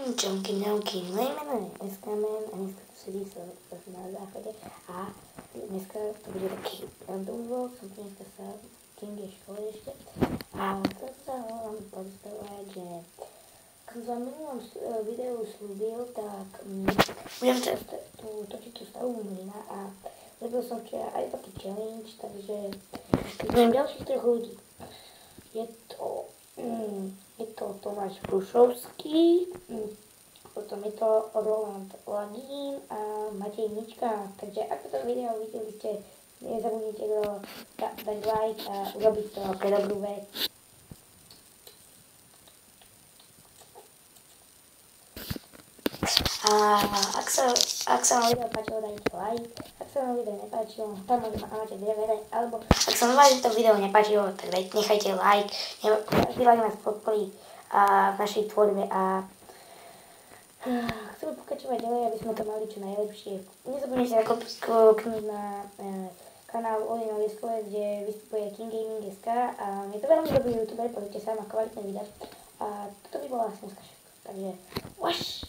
Čauky, mňauky, moje meno je Eskamen a dneska tu sedí sa na záchode a dneska to bude taký random vlog, som tu dneska sa v Kinge škole ešte a chcem sa vám podstovať, že ako som vám v minulom videu slúbil, tak budem tu točiť tú stavbu mlyna a robil som včera aj taký challenge, takže budem ďalších 3 ľudí. Je to Tomáš Prušovský, potom je to Roland Lagín a Matej Mička. Takže ak toto video videli ste, nezabudnite dať like a urobiť to pre dobrú vec. A ak sa vám video páčilo, dajte like. Ak sa vám video nepáčilo, tam možno máte DVD, alebo ak sa vám to video nepáčilo, tak nechajte like. Like nás podporí v našej tvorbe a chceme pokračovať ďalej, aby sme to mali čo najlepšie. Nezabudnite kliknúť na kanál Olino Viskole, kde vystupuje King Gaming.sk a je to veľmi dobrý youtuber, pozrite sa, má kvalitné videa. A toto by bolo asi dneska všetko. Takže, waš!